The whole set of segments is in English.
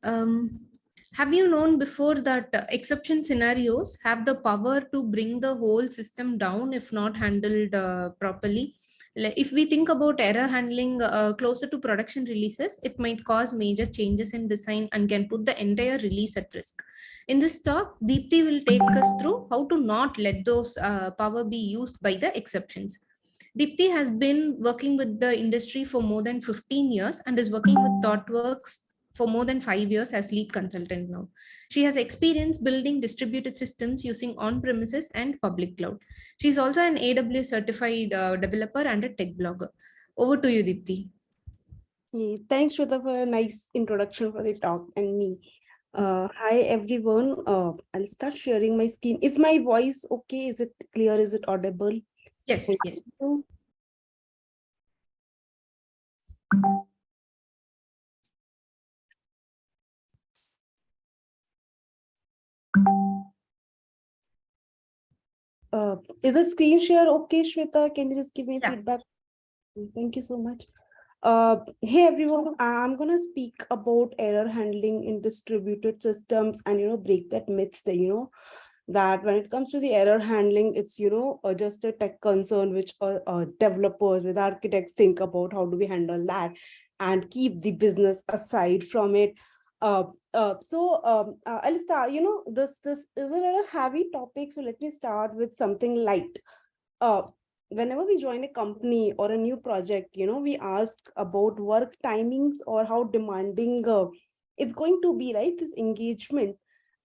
Um, have you known before that exception scenarios have the power to bring the whole system down if not handled properly? If we think about error handling closer to production releases, it might cause major changes in design and can put the entire release at risk. In this talk, Deepti will take us through how to not let those power be used by the exceptions. Deepti has been working with the industry for more than 15 years and is working with ThoughtWorks for more than 5 years as lead consultant now. She has experience building distributed systems using on-premises and public cloud. She is also an AWS certified developer and a tech blogger. Over to you, Deepti. Yeah, thanks, Shweta, for a nice introduction for the talk and me. Hi, everyone. I'll start sharing my screen. Is my voice okay? Is it clear? Is it audible? Yes, Thank yes. you. Is the screen share okay, Shweta? Can you just give me Yeah. feedback? Thank you so much. Hey everyone, I'm gonna speak about error handling in distributed systems and break that myth that that when it comes to the error handling, it's just a tech concern which developers with architects think about how do we handle that and keep the business aside from it. I'll start. This is a little heavy topic, so let me start with something light. uh, Whenever we join a company or a new project we ask about work timings or how demanding it's going to be, right? This engagement.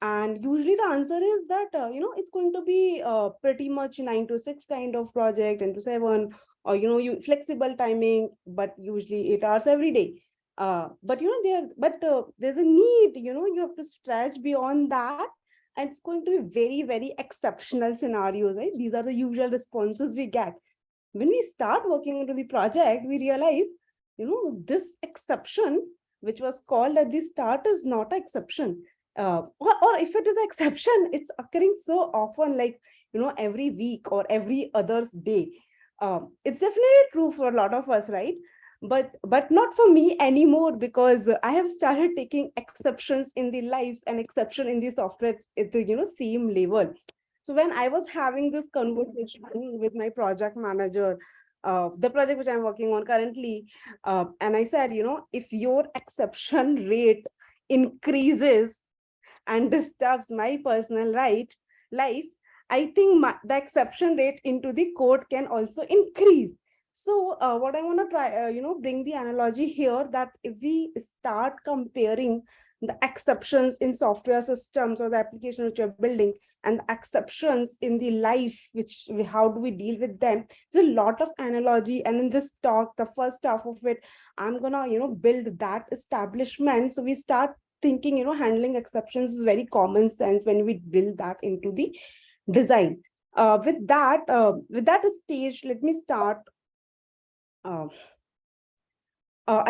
And usually the answer is that, it's going to be pretty much 9 to 6 kind of project, 10 to 7, or, you flexible timing, but usually 8 hours every day. There's a need, you have to stretch beyond that, and it's going to be very, very exceptional scenarios, right? These are the usual responses we get. When we start working into the project, we realize, this exception, which was called at the start, is not an exception. Or if it is an exception, it's occurring so often, like, every week or every other's day. It's definitely true for a lot of us, right? But not for me anymore, because I have started taking exceptions in the life and exception in the software at the same level. So when I was having this conversation with my project manager, the project which I'm working on currently, and I said, if your exception rate increases and disturbs my personal life, I think the exception rate into the code can also increase. So what I want to try, bring the analogy here, that if we start comparing the exceptions in software systems or the application which you're building and the exceptions in the life, how do we deal with them? There's a lot of analogy, and in this talk, the first half of it, I'm gonna build that establishment. So we start thinking handling exceptions is very common sense when we build that into the design. With that stage, let me start. I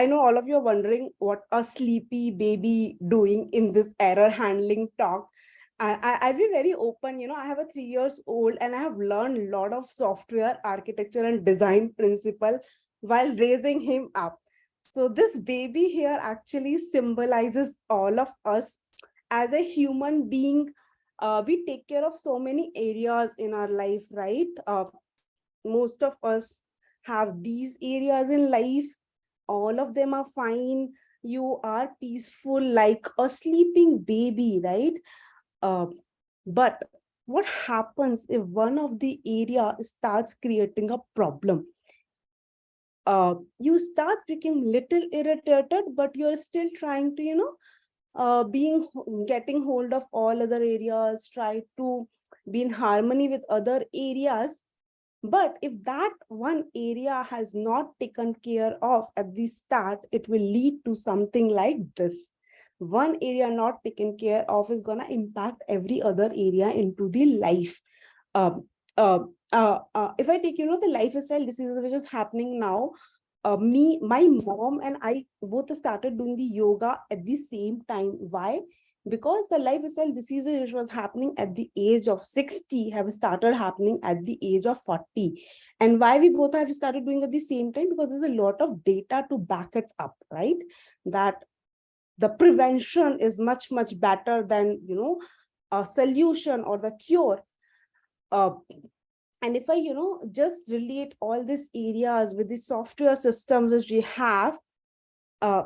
know all of you are wondering what a sleepy baby doing in this error handling talk. I'll be very open. I have a 3 years old and I have learned a lot of software architecture and design principle while raising him up. So this baby here actually symbolizes all of us as a human being. We take care of so many areas in our life, right? Most of us have these areas in life. All of them are fine. You are peaceful like a sleeping baby, right? uh, but what happens if one of the area starts creating a problem? You start becoming little irritated, but you're still trying to getting hold of all other areas, try to be in harmony with other areas. But if that one area has not taken care of at the start, it will lead to something like this. One area not taken care of is going to impact every other area into the life. Um, if I take, the lifestyle diseases which is happening now, my mom and I both started doing the yoga at the same time. Why? Because the lifestyle diseases which was happening at the age of 60 have started happening at the age of 40. And why we both have started doing at the same time? Because there's a lot of data to back it up, right? That the prevention is much, much better than, a solution or the cure. uh, and if I, just relate all these areas with the software systems which we have, uh,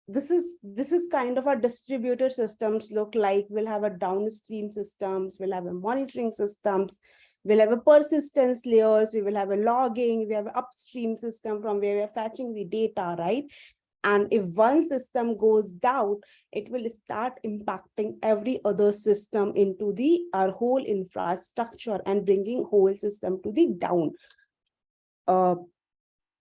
this is kind of our distributed systems look like. We'll have a downstream systems, we'll have a monitoring systems, we'll have a persistence layers, we will have a logging, we have an upstream system from where we're fetching the data, right? And if one system goes down, it will start impacting every other system into the our whole infrastructure and bringing whole system to the down. uh,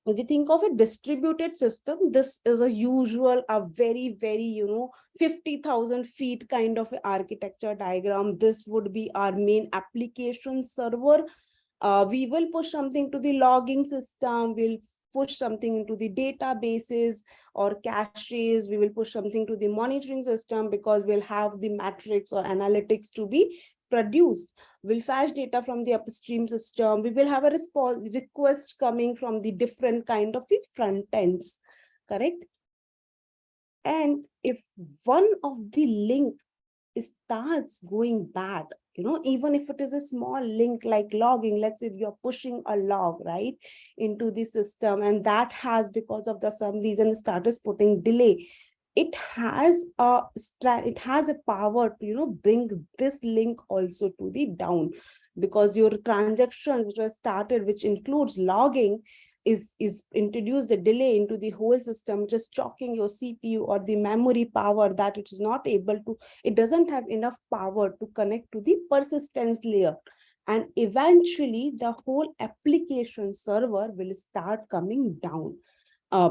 if you think of a distributed system, this is a usual, a very, very, 50,000 feet kind of architecture diagram. This would be our main application server. We will push something to the logging system, we'll push something into the databases or caches, we will push something to the monitoring system because we'll have the metrics or analytics to be produced. We'll fetch data from the upstream system, we will have a response request coming from the different kind of the front ends, correct? And if one of the link starts going bad, even if it is a small link like logging, let's say you're pushing a log right into the system, and that has, because of the some reason, started putting delay, it has a power to, bring this link also to the down, because your transactions which was started, which includes logging, is introduced a delay into the whole system, just choking your CPU or the memory power, that it is not able to, it doesn't have enough power to connect to the persistence layer. And eventually the whole application server will start coming down. uh,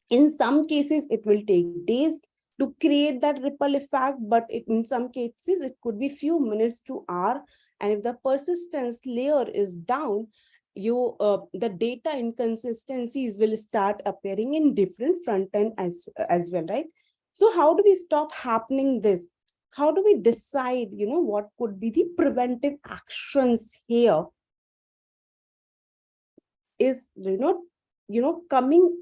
in some cases it will take days to create that ripple effect, but in some cases it could be few minutes to hour. And if the persistence layer is down, the data inconsistencies will start appearing in different front end as well, right? So how do we stop happening this? How do we decide, what could be the preventive actions here? Is, coming,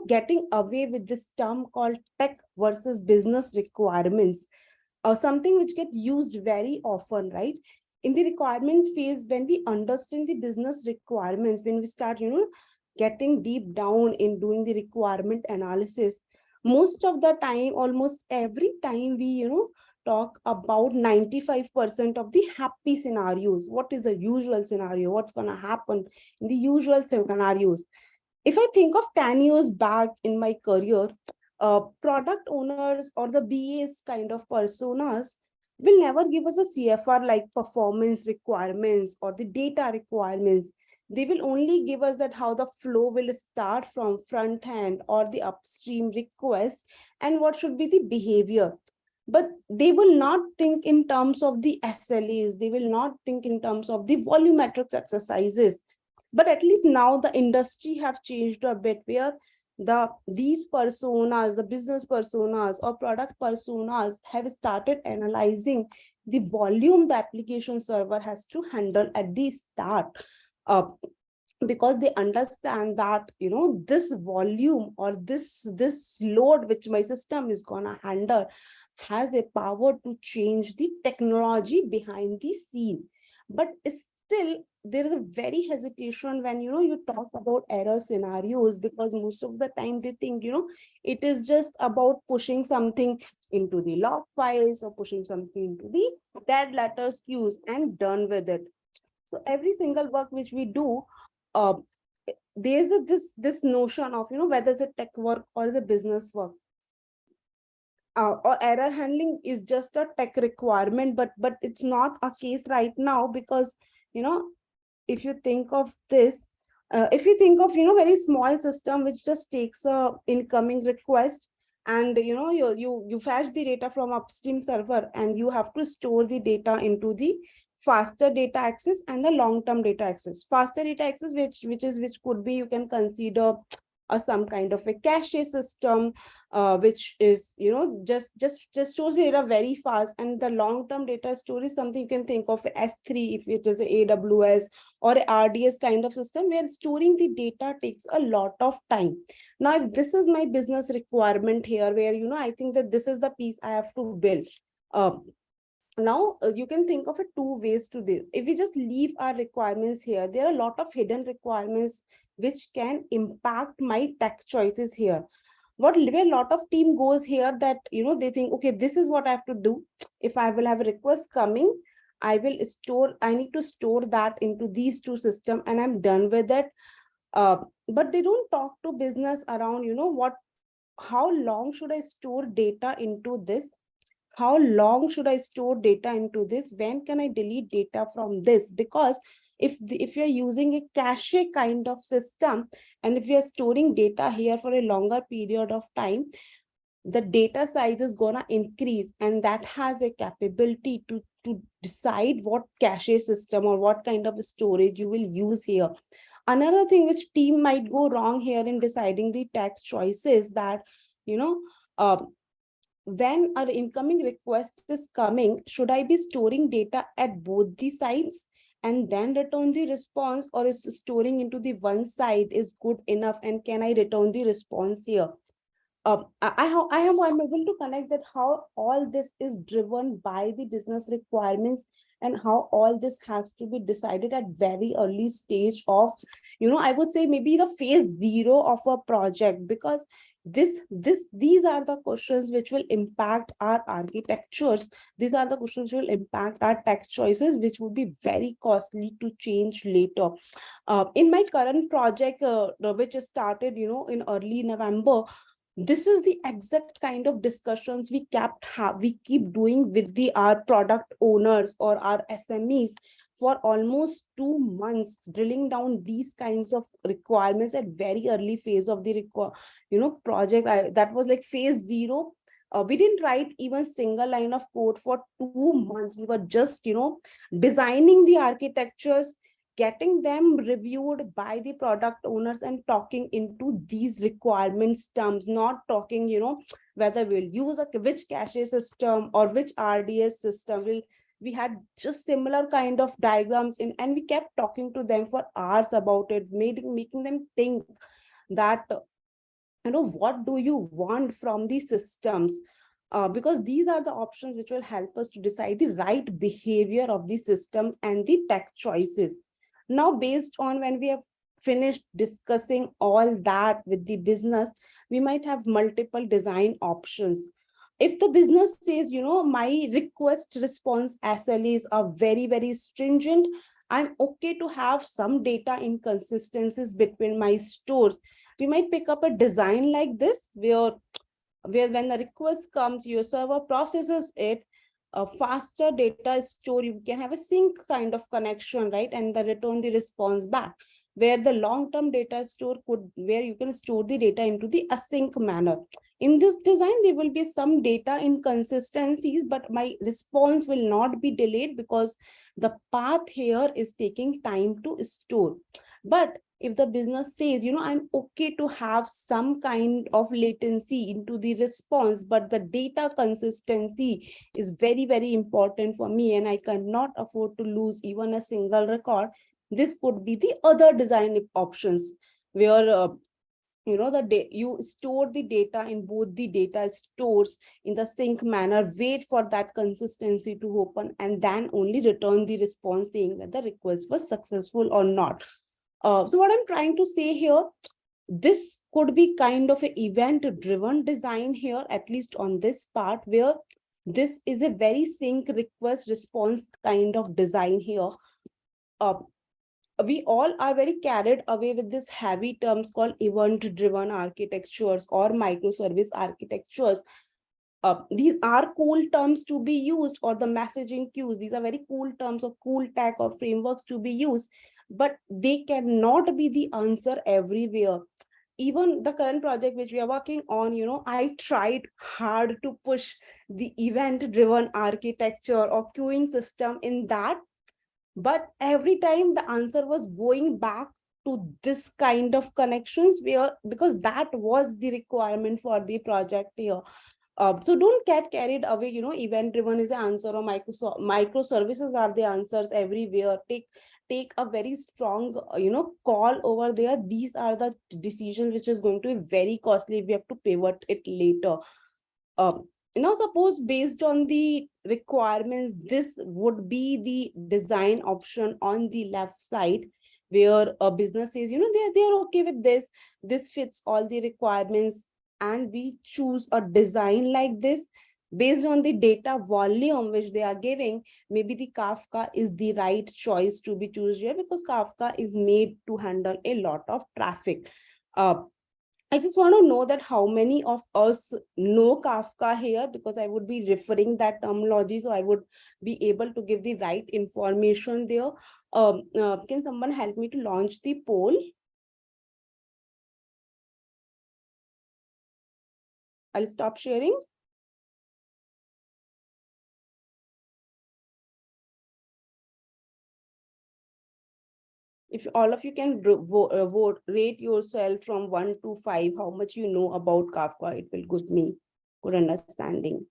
getting away with this term called tech versus business requirements, or something which get used very often, right? In the requirement phase, when we understand the business requirements, when we start, getting deep down in doing the requirement analysis, most of the time, almost every time we, talk about 95% of the happy scenarios. What is the usual scenario? What's going to happen in the usual scenarios? If I think of 10 years back in my career, product owners or the BAs kind of personas will never give us a CFR like performance requirements or the data requirements. They will only give us that how the flow will start from front end or the upstream request and what should be the behavior. But they will not think in terms of the SLAs. They will not think in terms of the volumetrics exercises. But at least now the industry have changed a bit, where these personas, the business personas or product personas, have started analyzing the volume the application server has to handle at the start. uh, because they understand that, this volume or this load which my system is gonna handle has a power to change the technology behind the scene. But still there is a very hesitation when, you talk about error scenarios, because most of the time they think, it is just about pushing something into the log files or pushing something into the dead letters queues and done with it. So every single work which we do, uh, there's this notion of, whether it's a tech work or is a business work, or error handling is just a tech requirement, but it's not a case right now. Because, you know if you think of this, if you think of, very small system which just takes a incoming request, and, you fetch the data from upstream server, and you have to store the data into the faster data access and the long term data access. Faster data access, which could be, you can consider some kind of a cache system, which is, just stores data very fast. And the long term data store is something you can think of S3, if it is a AWS or a RDS kind of system, where storing the data takes a lot of time. Now, if this is my business requirement here, where, I think that this is the piece I have to build. Now you can think of it two ways to this. If we just leave our requirements here, there are a lot of hidden requirements which can impact my tax choices here. What where a lot of team goes here, that they think, okay, this is what I have to do. If I will have a request coming, I need to store that into these two systems, and I'm done with it. But they don't talk to business around, how long should I store data into this? How long should I store data into this? When can I delete data from this? Because if you're using a cache kind of system, and if you're storing data here for a longer period of time, the data size is gonna increase, and that has a capability to decide what cache system or what kind of storage you will use here. Another thing which team might go wrong here in deciding the tax choices, that you know uh, when our incoming request is coming, should I be storing data at both the sides and then return the response, or is storing into the one side is good enough, and can I return the response here? I'm able to connect that how all this is driven by the business requirements, and how all this has to be decided at very early stage of, I would say maybe the phase zero of a project. Because these are the questions which will impact our architectures. These are the questions which will impact our tax choices, which would be very costly to change later. In my current project, which started, in early November, this is the exact kind of discussions we keep doing with our product owners or our SMEs for almost 2 months, drilling down these kinds of requirements at very early phase of the project. That was like phase zero. We didn't write even single line of code for 2 months. We were just designing the architectures, getting them reviewed by the product owners, and talking into these requirements terms, not talking, whether we'll use which cache system or which RDS system. We had just similar kind of diagrams in, and we kept talking to them for hours about it, making them think that, what do you want from the systems? Because these are the options which will help us to decide the right behavior of the system and the tech choices. Now, based on when we have finished discussing all that with the business, we might have multiple design options. If the business says, my request response SLAs are very, very stringent, I'm okay to have some data inconsistencies between my stores. We might pick up a design like this, where when the request comes, your server processes it, a faster data store, you can have a sync kind of connection, right? And the return the response back, where the long-term data store where you can store the data into the async manner. In this design, there will be some data inconsistencies, but my response will not be delayed because the path here is taking time to store. But if the business says, I'm okay to have some kind of latency into the response, but the data consistency is very, very important for me, and I cannot afford to lose even a single record, this could be the other design options, where you store the data in both the data stores in the sync manner, wait for that consistency to open, and then only return the response saying that the request was successful or not. So what I'm trying to say here, this could be kind of an event driven design here, at least on this part, where this is a very sync request response kind of design here. We all are very carried away with this heavy terms called event driven architectures or microservice architectures. These are cool terms to be used, or the messaging queues. These are very cool terms or cool tech or frameworks to be used, but they cannot be the answer everywhere. Even the current project which we are working on, I tried hard to push the event driven architecture or queuing system in that, but every time the answer was going back to this kind of connections, where because that was the requirement for the project here. So don't get carried away, event driven is the answer, or microservices are the answers everywhere. Take a very strong call over there. These are the decisions which is going to be very costly. We have to pivot it later. Suppose based on the requirements, this would be the design option on the left side, where a business says, they're okay with this fits all the requirements, and we choose a design like this based on the data volume which they are giving. Maybe the Kafka is the right choice to be chosen here, because Kafka is made to handle a lot of traffic. I just want to know that how many of us know Kafka here, because I would be referring that terminology, so I would be able to give the right information there. Can someone help me to launch the poll? I'll stop sharing. If all of you can rate yourself from 1 to 5, how much you know about Kafka, it will give me good understanding.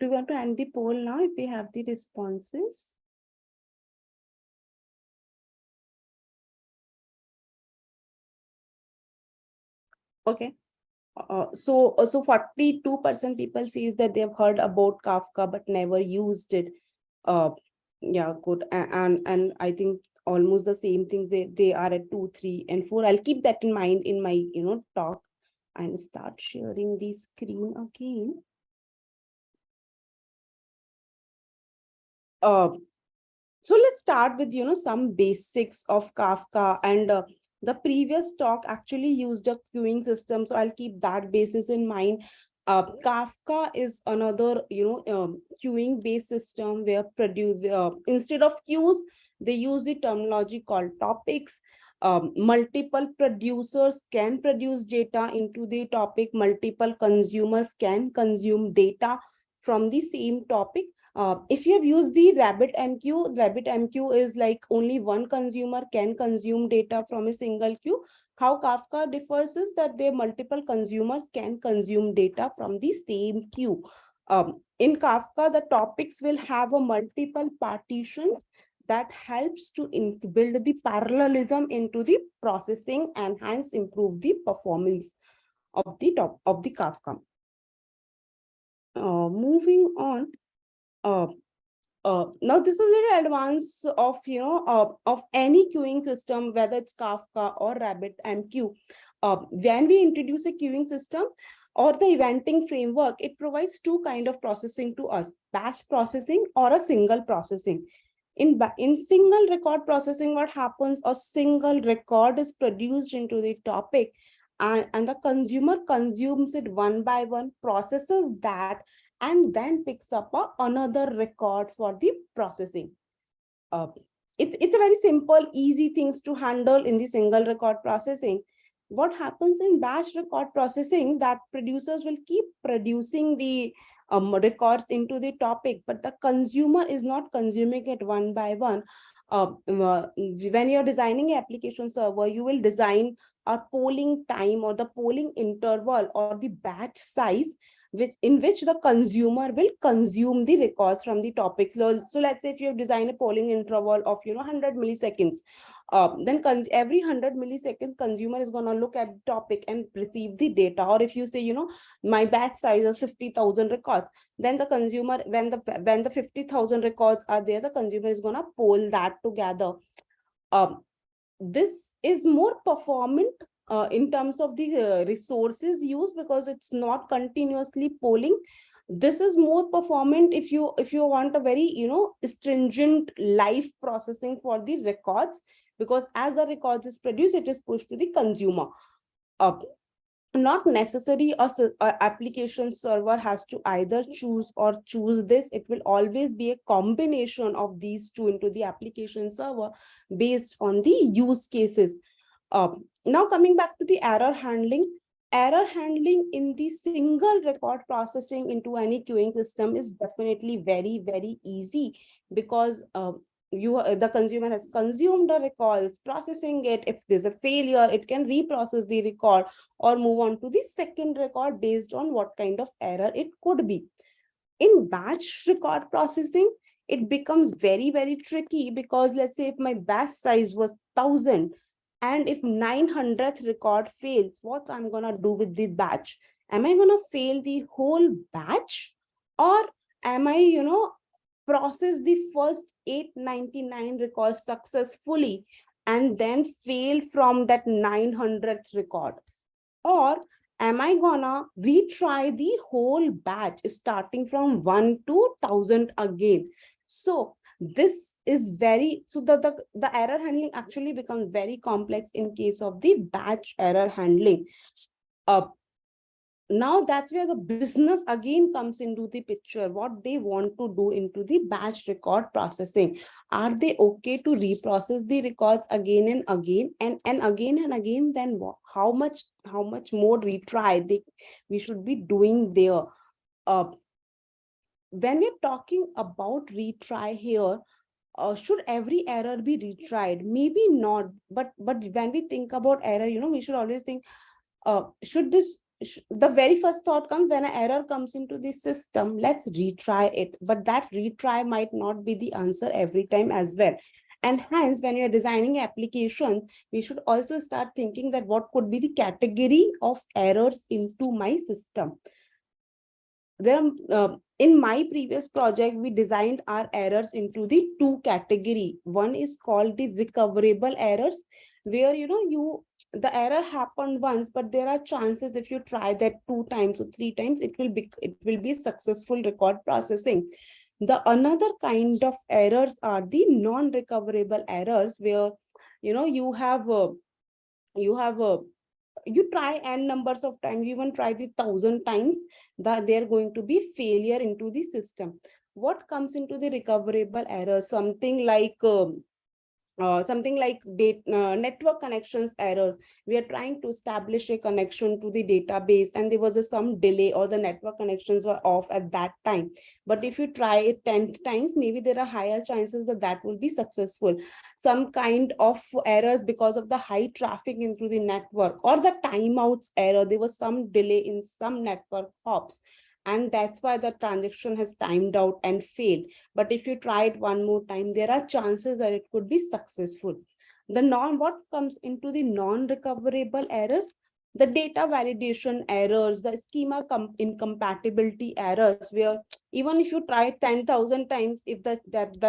Do you want to end the poll now if we have the responses? Okay. So 42% people says that they've heard about Kafka but never used it. Yeah, good. And I think almost the same thing. They are at 2, 3, and 4. I'll keep that in mind in my talk, and start sharing the screen again. So let's start with some basics of Kafka, and the previous talk actually used a queuing system, so I'll keep that basis in mind. Kafka is another queuing based system where instead of queues, they use the terminology called topics. Multiple producers can produce data into the topic. Multiple consumers can consume data from the same topic. If you have used the RabbitMQ is like only one consumer can consume data from a single queue. How Kafka differs is that their multiple consumers can consume data from the same queue. In Kafka, the topics will have a multiple partitions that helps to build the parallelism into the processing and hence improve the performance of the Kafka. Moving on. Now this is a little advance of any queuing system, whether it's Kafka or RabbitMQ. When we introduce a queuing system or the eventing framework, it provides two kind of processing to us: batch processing or a single processing. In single record processing, what happens? A single record is produced into the topic, and the consumer consumes it one by one, processes that, and then picks up another record for the processing. uh, it's a very simple, easy things to handle in the single record processing. What happens in batch record processing, that producers will keep producing the records into the topic, but the consumer is not consuming it one by one. When you're designing an application server, you will design a polling time or the polling interval or the batch size in which the consumer will consume the records from the topic. So let's say if you have designed a polling interval of 100 milliseconds, then every 100 milliseconds consumer is going to look at the topic and receive the data. Or if you say my batch size is 50,000 records, then the consumer, when the 50,000 records are there, the consumer is going to poll that together. This is more performant in terms of the resources used, because it's not continuously polling. This is more performant if you want a very, stringent live processing for the records, because as the records is produced, it is pushed to the consumer. uh, Not necessary a application server has to either choose this. It will always be a combination of these two into the application server based on the use cases. Now coming back to the error handling in the single record processing into any queuing system is definitely very, very easy, because the consumer has consumed the record, is processing it. If there's a failure, it can reprocess the record or move on to the second record based on what kind of error it could be. In batch record processing, it becomes very, very tricky, because let's say if my batch size was 1,000, and if 900th record fails, what I'm gonna do with the batch? Am I gonna fail the whole batch, or am I, process the first 899 records successfully and then fail from that 900th record? Or am I gonna retry the whole batch starting from 1 to 1,000 again? So this is very, so the error handling actually becomes very complex in case of the batch error handling. uh, Now that's where the business again comes into the picture, what they want to do into the batch record processing. Are they okay to reprocess the records again and again and again and again? Then what, how much more retry we should be doing there? uh, when we're talking about retry here, should every error be retried? Maybe not, but when we think about error, we should always think, should this the very first thought comes when an error comes into the system, let's retry it. But that retry might not be the answer every time as well. And hence, when you're designing applications, we should also start thinking that what could be the category of errors into my system. In my previous project, we designed our errors into the two category. One is called the recoverable errors, where the error happened once, but there are chances if you try that 2 times or 3 times, it will be successful record processing. The another kind of errors are the non-recoverable errors, where you have you try n numbers of times, you even try the 1,000 times, that they're going to be failure into the system. What comes into the recoverable error? Something like network connections errors. We are trying to establish a connection to the database, and there was some delay, or the network connections were off at that time. But if you try it 10 times, maybe there are higher chances that that will be successful. Some kind of errors because of the high traffic into the network, or the timeouts error. There was some delay in some network hops, and that's why the transaction has timed out and failed. But if you try it one more time, there are chances that it could be successful. What comes into the non-recoverable errors? The data validation errors, the schema incompatibility errors, where even if you try 10,000 times, if the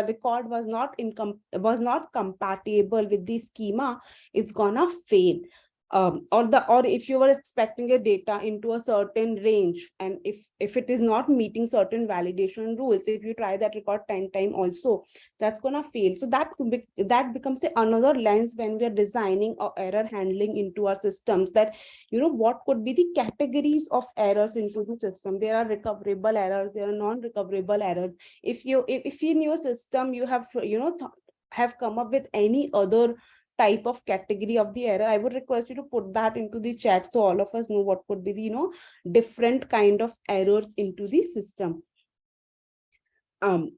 record was not compatible with the schema, it's gonna fail. Or if you were expecting a data into a certain range, and if it is not meeting certain validation rules, if you try that record 10 times also, that's gonna fail. So that becomes another lens when we are designing or error handling into our systems, that what could be the categories of errors into the system. There are recoverable errors, there are non-recoverable errors. If in your system you have have come up with any other type of category of the error, I would request you to put that into the chat, so all of us know what could be the different kind of errors into the system. um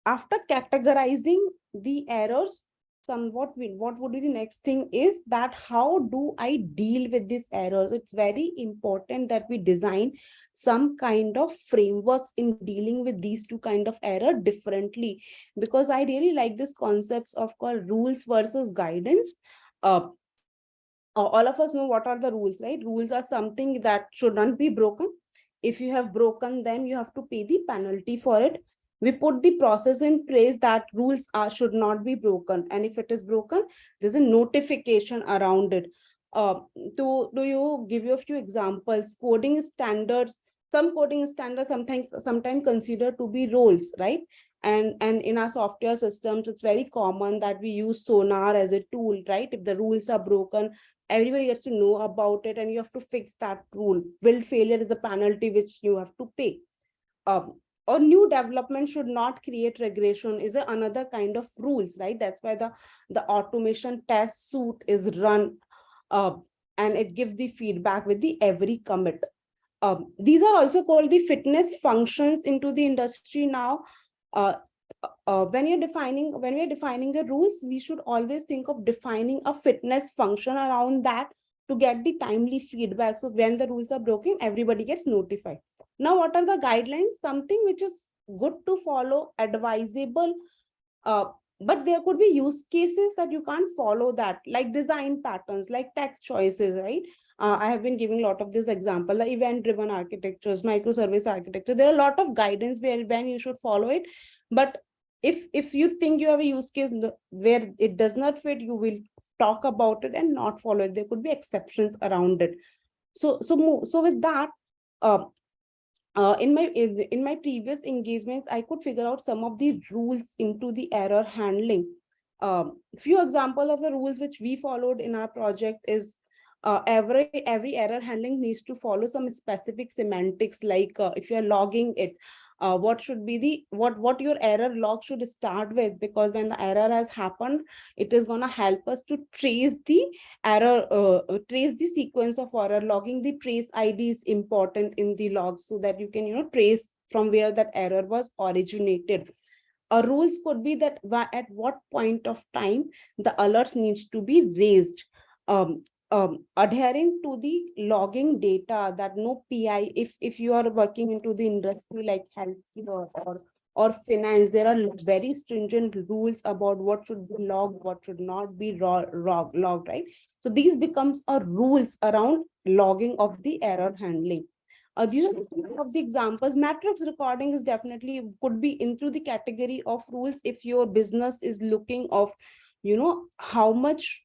After categorizing the errors, what would be the next thing is that how do I deal with these errors? It's very important that we design some kind of frameworks in dealing with these two kind of error differently, because I really like this concepts of called rules versus guidance. uh, all of us know what are the rules, right? Rules are something that should not be broken. If you have broken them, you have to pay the penalty for it. We put the process in place that rules should not be broken, and if it is broken, there's a notification around it. uh, to do you give you a few examples? Coding standards Some coding standards sometimes considered to be roles, right? And in our software systems, it's very common that we use sonar as a tool, right? If the rules are broken, everybody gets to know about it, and you have to fix that rule. Build failure is a penalty which you have to pay. Or new development should not create regression is another kind of rules, right? That's why the automation test suite is run, uh, and it gives the feedback with the every commit. These are also called the fitness functions into the industry now. uh, when we are defining the rules, we should always think of defining a fitness function around that to get the timely feedback. So when the rules are broken, everybody gets notified. Now, what are the guidelines? Something which is good to follow, advisable, uh, but there could be use cases that you can't follow that, like design patterns, like text choices, right? I have been giving a lot of this example, the event driven architectures, microservice architecture. There are a lot of guidance where when you should follow it. But if you think you have a use case where it does not fit, you will talk about it and not follow it. There could be exceptions around it. So with that, uh, in my previous engagements, I could figure out some of the rules into the error handling. Few example of the rules which we followed in our project is, every error handling needs to follow some specific semantics, like if you're logging it, what should be the what your error log should start with, because when the error has happened, it is going to help us to trace the error, trace the sequence of error. Logging the trace id is important in the logs, so that you can trace from where that error was originated. Rules could be that at what point of time the alerts needs to be raised. um, Adhering to the logging data, that no pi, if you are working into the industry like healthcare or finance, there are very stringent rules about what should be logged, what should not be logged, right? So these becomes a rules around logging of the error handling. These are some of the examples. Matrix recording is definitely could be into the category of rules if your business is looking of, how much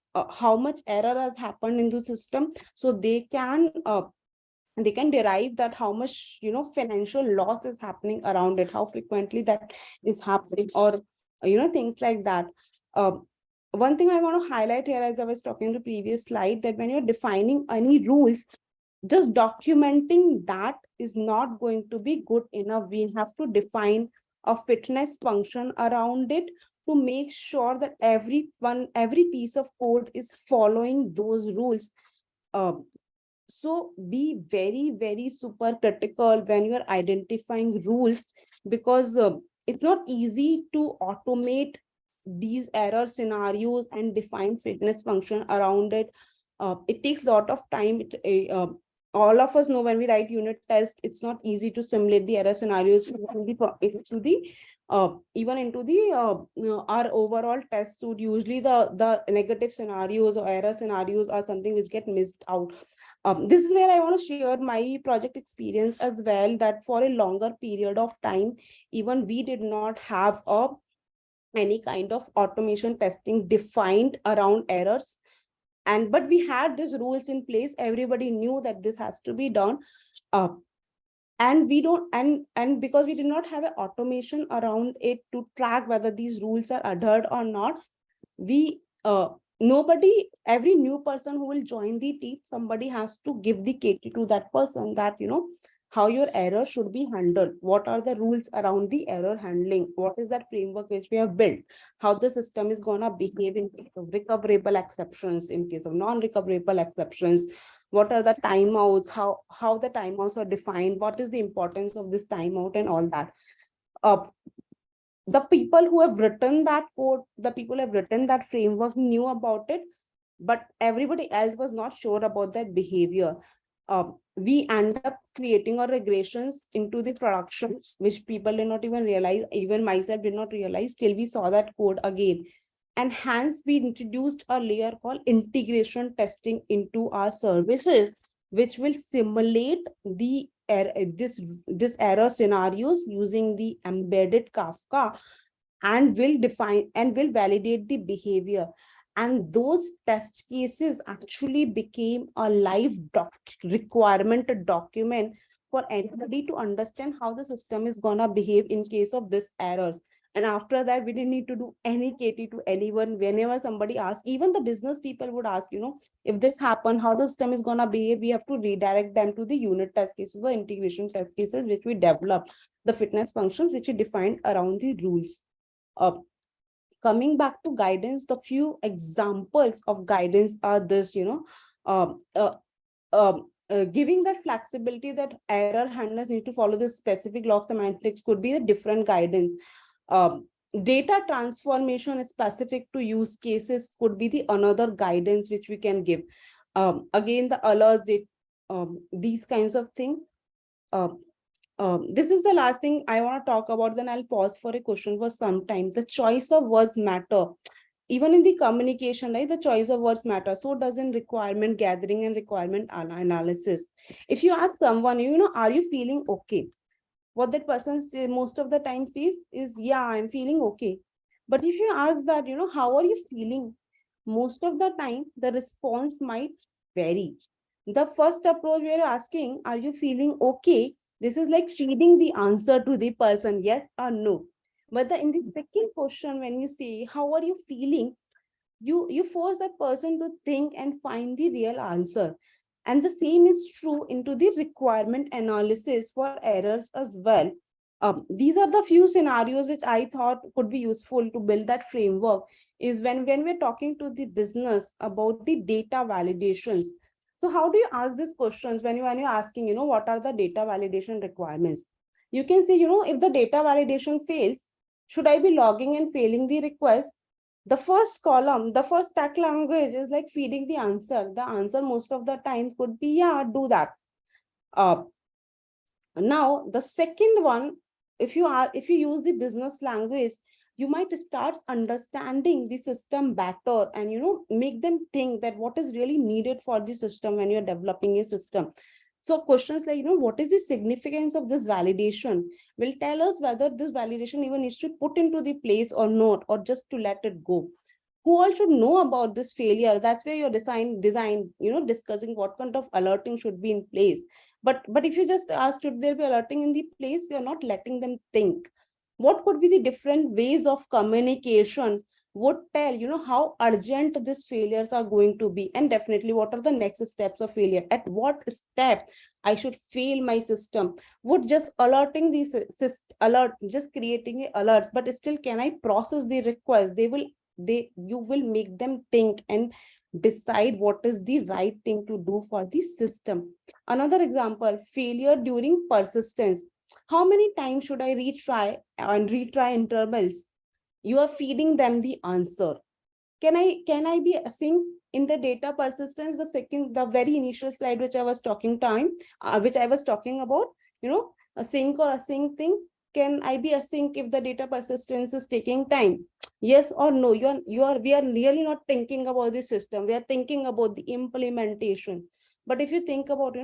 error has happened in the system, so they can derive that how much financial loss is happening around it, how frequently that is happening, or things like that. Um, One thing I want to highlight here, as I was talking to previous slide, that when you're defining any rules, just documenting that is not going to be good enough. We have to define a fitness function around it to make sure that every piece of code is following those rules. Um, so be very, very super critical when you're identifying rules, because it's not easy to automate these error scenarios and define fitness function around it. It takes a lot of time. All of us know when we write unit test, it's not easy to simulate the error scenarios into the even into the our overall test suite. Usually the negative scenarios or error scenarios are something which get missed out. This is where I want to share my project experience as well, that for a longer period of time, even we did not have any kind of automation testing defined around errors. But we had these rules in place. Everybody knew that this has to be done. Uh, and we don't and because we did not have an automation around it to track whether these rules are adhered or not, we nobody every new person who will join the team, somebody has to give the kt to that person, that how your error should be handled, what are the rules around the error handling, what is that framework which we have built, how the system is going to behave in case of recoverable exceptions, in case of non-recoverable exceptions, what are the timeouts, how the timeouts are defined, what is the importance of this timeout, and all that. uh, the people who have written that code, the people who have written that framework knew about it, but everybody else was not sure about that behavior. We end up creating our regressions into the production, which people did not even realize, even myself did not realize till we saw that code again. And hence we introduced a layer called integration testing into our services, which will simulate the this error scenarios using the embedded Kafka, and will define and will validate the behavior. And those test cases actually became a live requirement document for anybody to understand how the system is gonna behave in case of this errors. And after that, we didn't need to do any KT to anyone. Whenever somebody asks, even the business people would ask, if this happen, how the system is gonna behave, we have to redirect them to the unit test cases, the integration test cases, which we develop, the fitness functions, which we defined around the rules. Uh, Coming back to guidance, the few examples of guidance are this, um, uh, giving that flexibility that error handlers need to follow the specific log semantics could be a different guidance. Um, Data transformation is specific to use cases could be the another guidance which we can give. Again, the alerts, these kinds of things. This is the last thing I want to talk about. Then I'll pause for a question for some time. The choice of words matter. Even in the communication, right, the choice of words matter. So does in requirement gathering and requirement analysis. If you ask someone, are you feeling okay? What that person say, most of the time says is, yeah, I'm feeling okay. But if you ask that, how are you feeling? Most of the time, the response might vary. The first approach we are asking, are you feeling okay? This is like feeding the answer to the person, yes or no. But in the second question, when you say, how are you feeling? You force that person to think and find the real answer. And the same is true into the requirement analysis for errors as well. These are the few scenarios which I thought could be useful to build that framework, is when we're talking to the business about the data validations. So how do you ask these questions when you're asking, what are the data validation requirements? You can say, if the data validation fails, should I be logging and failing the request? The first column, the first tag language is like feeding the answer. The answer most of the time could be, yeah, do that. Uh, Now, the second one, if you use the business language, you might start understanding the system better, and make them think that what is really needed for the system when you're developing a system. So questions like, what is the significance of this validation will tell us whether this validation even needs to put into the place or not, or just to let it go. Who all should know about this failure? That's where your design, discussing what kind of alerting should be in place. But if you just ask, should there be alerting in the place, we are not letting them think. What could be the different ways of communication would tell, how urgent these failures are going to be, and definitely what are the next steps of failure, at what step I should fail my system. Would just alerting these alert, just creating alerts, but still can I process the request? You will make them think and decide what is the right thing to do for the system. Another example, failure during persistence. How many times should I retry and retry intervals? You are feeding them the answer. Can I be async in the data persistence? The very initial slide which I was talking about, a sync or async thing. Can I be async if the data persistence is taking time? Yes or no? We are really not thinking about the system. We are thinking about the implementation. But if you think about,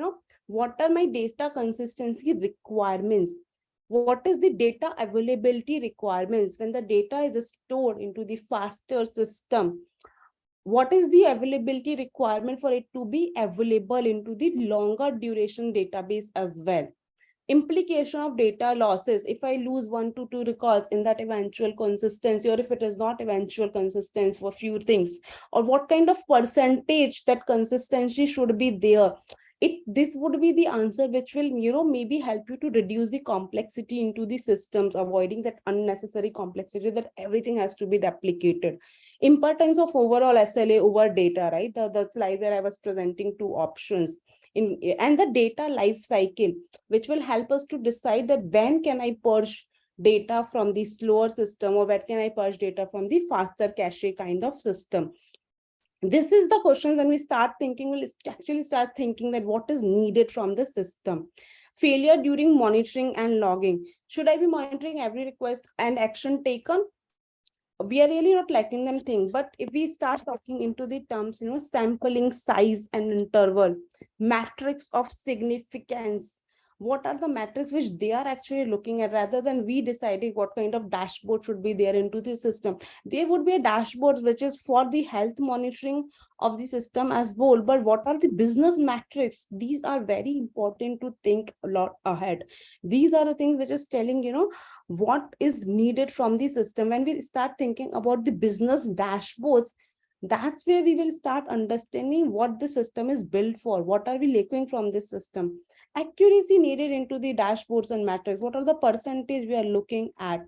what are my data consistency requirements? What is the data availability requirements when the data is stored into the faster system? What is the availability requirement for it to be available into the longer duration database as well? Implication of data losses. If I lose 1 to 2 records in that eventual consistency, or if it is not eventual consistency for few things, or what kind of percentage that consistency should be there, this would be the answer which will, maybe help you to reduce the complexity into the systems, avoiding that unnecessary complexity that everything has to be replicated. Importance of overall SLA over data, right? The slide where I was presenting two options and the data life cycle, which will help us to decide that when can I purge data from the slower system, or when can I purge data from the faster cache kind of system. This is the question when we start thinking, we'll actually start thinking that what is needed from the system. Failure during monitoring and logging. Should I be monitoring every request and action taken? We are really not letting them think. But if we start talking into the terms, sampling size and interval, matrix of significance, what are the metrics which they are actually looking at, rather than we deciding what kind of dashboard should be there into the system. There would be a dashboard which is for the health monitoring of the system as whole, but what are the business metrics? These are very important to think a lot ahead. These are the things which is telling, what is needed from the system. When we start thinking about the business dashboards, that's where we will start understanding what the system is built for, what are we looking from this system, accuracy needed into the dashboards and metrics, what are the percentage we are looking at.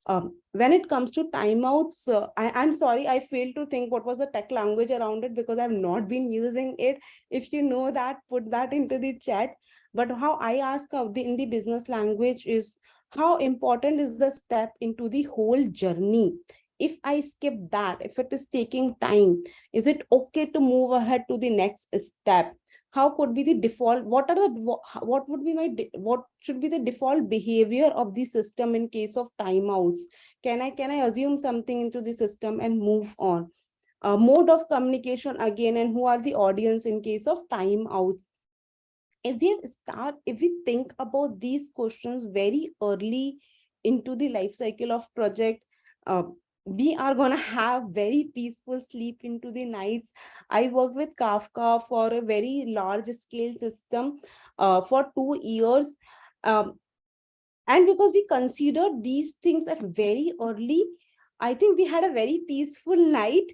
When it comes to timeouts, I'm sorry, I failed to think what was the tech language around it, because I've not been using it. If you know that, put that into the chat. But how I ask of the in the business language is, how important is the step into the whole journey? If I skip that, if it is taking time, is it okay to move ahead to the next step? How could be the default, what would be what should be the default behavior of the system in case of timeouts? Can I assume something into the system and move on? Mode of communication again, and who are the audience in case of timeouts? If we think about these questions very early into the life cycle of project, uh, we are going to have very peaceful sleep into the nights. I worked with Kafka for a very large scale system for 2 years, um, and because we considered these things at very early, I think we had a very peaceful night.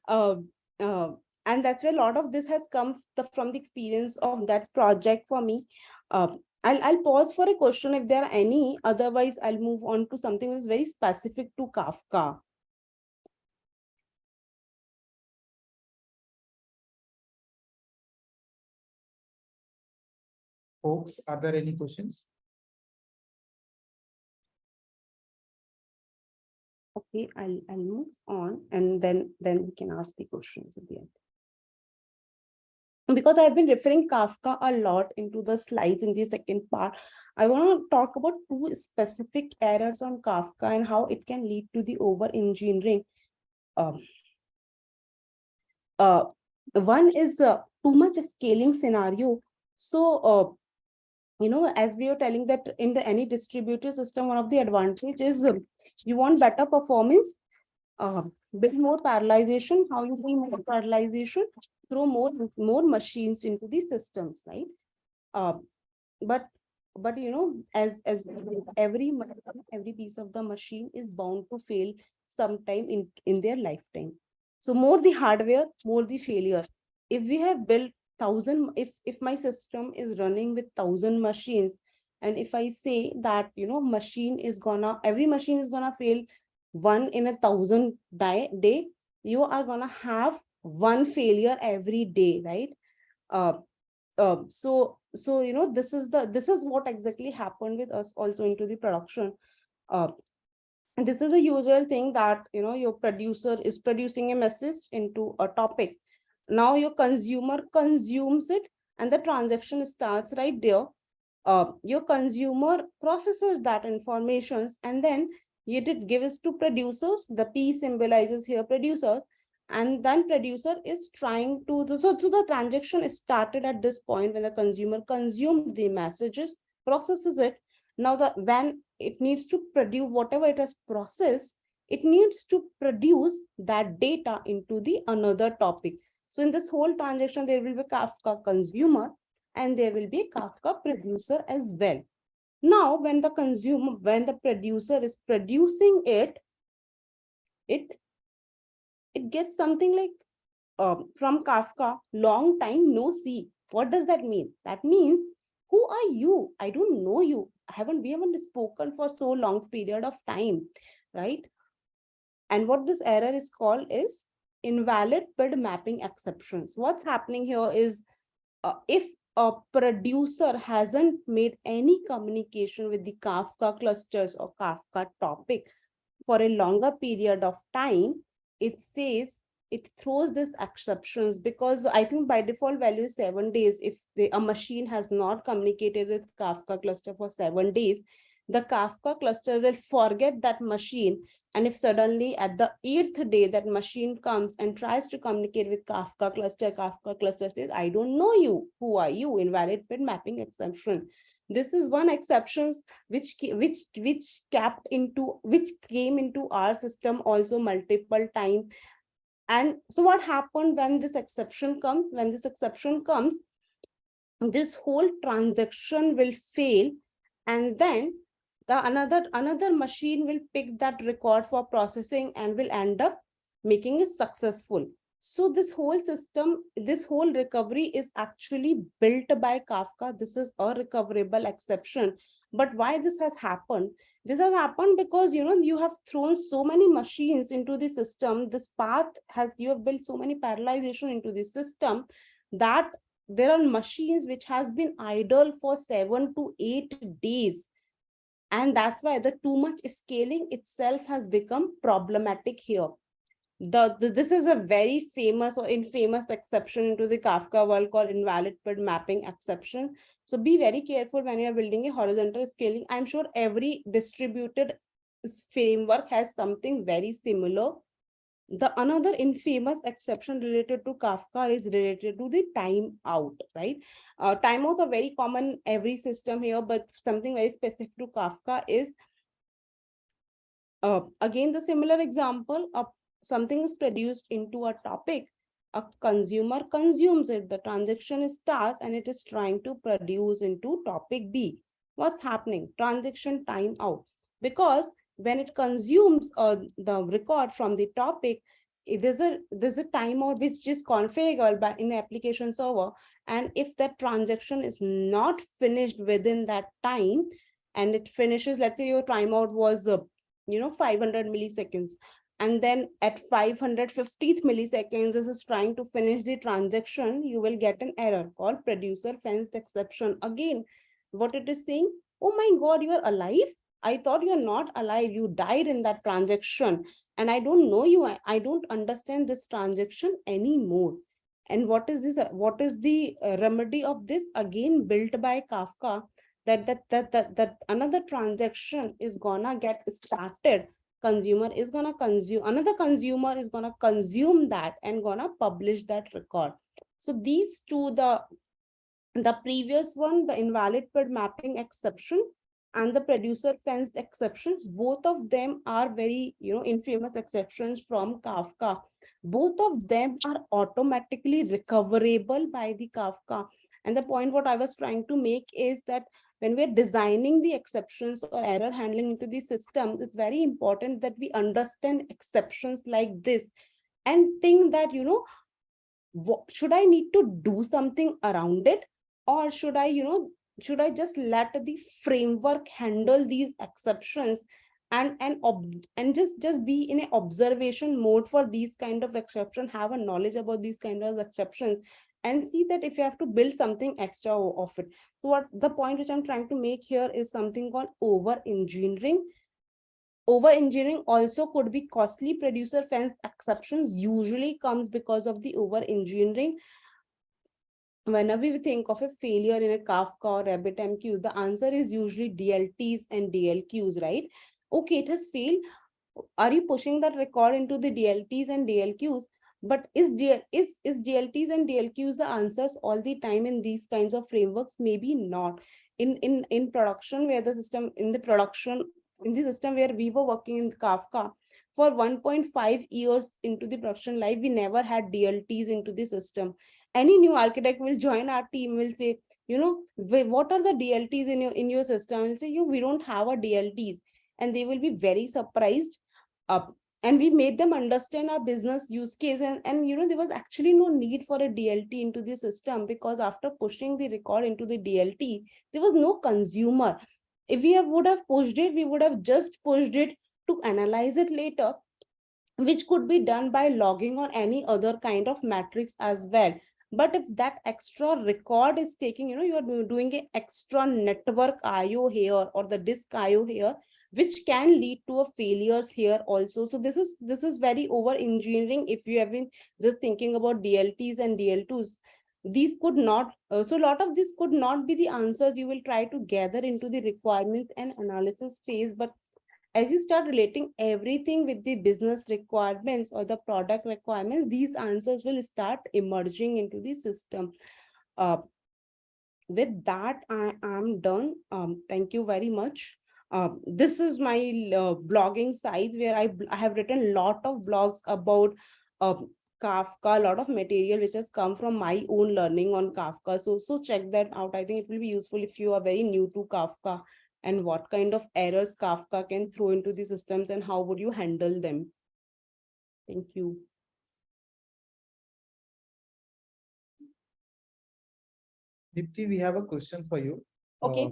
uh, uh, and that's where a lot of this has come from the experience of that project for me. uh, I'll pause for a question if there are any, otherwise I'll move on to something that's very specific to Kafka. Folks, are there any questions? Okay, I'll move on, and then we can ask the questions at the end. Because I've been referring Kafka a lot into the slides in the second part, I want to talk about two specific errors on Kafka and how it can lead to the over engineering. Um, One is too much scaling scenario. So, as we are telling that in the any distributed system, one of the advantages is you want better performance, build more parallelization. How you bring more parallelization? Throw more machines into the systems, right? Uh, but as every piece of the machine is bound to fail sometime in their lifetime. So more the hardware, more the failure. If we have built thousand, if my system is running with 1,000 machines, and if I say that every machine is gonna fail one in 1,000 day, you are gonna have one failure every day, right? uh, this is what exactly happened with us also into the production. uh, and this is the usual thing that your producer is producing a message into a topic. Now your consumer consumes it, and the transaction starts right there. Your consumer processes that informations, and then it gives to producers. The P symbolizes here producer, and then producer is trying to so the transaction is started at this point when the consumer consumes the messages, processes it. Now the when it needs to produce whatever it has processed, it needs to produce that data into the another topic. So in this whole transaction, there will be Kafka consumer and there will be Kafka producer as well. Now, when the producer is producing it, it gets something like from Kafka, long time no see. What does that mean? That means, who are you? I don't know you. We haven't spoken for so long period of time, right? And what this error is called is invalid PID mapping exceptions. What's happening here is, if a producer hasn't made any communication with the Kafka clusters or Kafka topic for a longer period of time, it says it throws these exceptions, because I think by default value is 7 days. If a machine has not communicated with Kafka cluster for 7 days, the Kafka cluster will forget that machine. And if suddenly at the 8th day that machine comes and tries to communicate with Kafka cluster says, I don't know you. Who are you? Invalid bit mapping exception. This is one exception which came into our system also multiple times. And so what happened when this exception comes? When this exception comes, this whole transaction will fail, and then the another machine will pick that record for processing and will end up making it successful. So this whole system, this whole recovery is actually built by Kafka. This is a recoverable exception. But why this has happened? This has happened because you have thrown so many machines into the system. This path has, you have built so many parallelization into the system that there are machines which has been idle for 7 to 8 days, and that's why the too much scaling itself has become problematic here. This is a very famous or infamous exception into the Kafka world called invalid PID mapping exception. So be very careful when you are building a horizontal scaling. I'm sure every distributed framework has something very similar. The another infamous exception related to Kafka is related to the timeout, right? Timeouts are very common every system here, but something very specific to Kafka is, again, the similar example of something is produced into a topic, a consumer consumes it, the transaction starts and it is trying to produce into topic B. What's happening? Transaction timeout. Because when it consumes the record from the topic, there's a timeout which is configured by in the application server, and if that transaction is not finished within that time, and it finishes, let's say your timeout was 500 milliseconds, and then at 550th milliseconds this is trying to finish the transaction, you will get an error called producer fenced exception. Again, what it is saying, oh my god, you are alive, I thought you are not alive, you died in that transaction, and I don't know you, I don't understand this transaction anymore. And what is this, what is the remedy of this? Again, built by Kafka, that another transaction is gonna get started, consumer is gonna consume, another consumer is gonna consume that and gonna publish that record. So these two, the previous one, the invalid PID mapping exception and the producer fenced exceptions, both of them are very infamous exceptions from Kafka. Both of them are automatically recoverable by the Kafka. And the point what I was trying to make is that when we're designing the exceptions or error handling into the systems, it's very important that we understand exceptions like this and think that should I need to do something around it, or should I should I just let the framework handle these exceptions and just be in an observation mode for these kind of exceptions, have a knowledge about these kind of exceptions, and see that if you have to build something extra of it. So what the point which I'm trying to make here is something called over engineering. Over engineering also could be costly. Producer fence exceptions usually comes because of the over engineering. Whenever we think of a failure in a Kafka or RabbitMQ, the answer is usually DLTs and DLQs, right? Okay, it has failed. Are you pushing that record into the DLTs and DLQs? But is DLTs and DLQs the answers all the time in these kinds of frameworks? Maybe not. In production, where the system in the system where we were working in Kafka for 1.5 years into the production life, we never had DLTs into the system. Any new architect will join our team, will say, what are the DLTs in your system? Will say, we don't have a DLTs, and they will be very surprised. And we made them understand our business use case, and there was actually no need for a DLT into the system, because after pushing the record into the DLT, there was no consumer. If we would have pushed it, we would have just pushed it to analyze it later, which could be done by logging or any other kind of matrix as well. But if that extra record is taking, you are doing an extra network IO here or the disk IO here, which can lead to a failures here also. So this is very over engineering if you have been just thinking about DLTs and DL2s. these could not, so a lot of this could not be the answers you will try to gather into the requirements and analysis phase. But as you start relating everything with the business requirements or the product requirements, these answers will start emerging into the system. Uh, with that, I am done. Thank you very much. This is my blogging site where I have written a lot of blogs about Kafka, a lot of material which has come from my own learning on Kafka. So check that out. I think it will be useful if you are very new to Kafka, and what kind of errors Kafka can throw into the systems and how would you handle them. Thank you. Deepti, we have a question for you. Okay.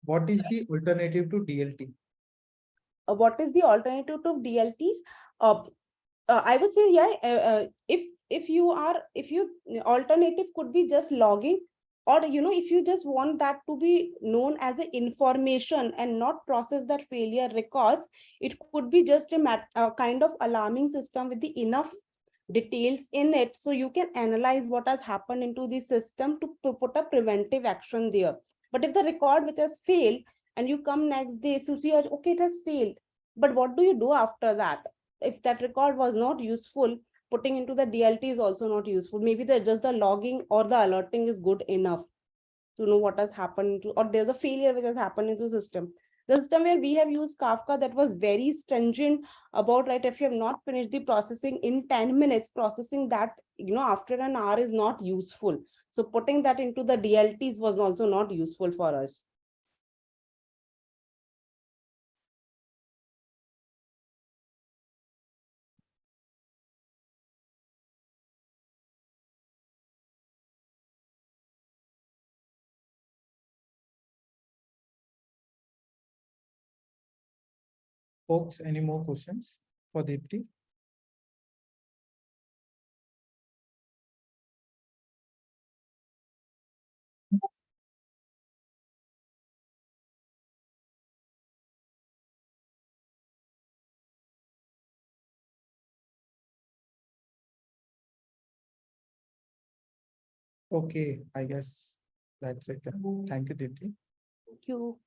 What is the alternative to DLT? What is the alternative to DLTs? Uh, I would say, yeah, if you are, if you alternative could be just logging, or if you just want that to be known as an information and not process that failure records, it could be just a kind of alarming system with the enough details in it, so you can analyze what has happened into the system to put a preventive action there. But if the record which has failed and you come next day, so see, okay, it has failed, but what do you do after that? If that record was not useful, putting into the DLT is also not useful. Maybe just the logging or the alerting is good enough to know what has happened to, or there's a failure which has happened in the system. The system where we have used Kafka, that was very stringent about, right, if you have not finished the processing in 10 minutes, processing that, after an hour is not useful. So putting that into the DLTs was also not useful for us. Folks, any more questions for Deepti? Okay, I guess that's it. Thank you, Deepti. Thank you.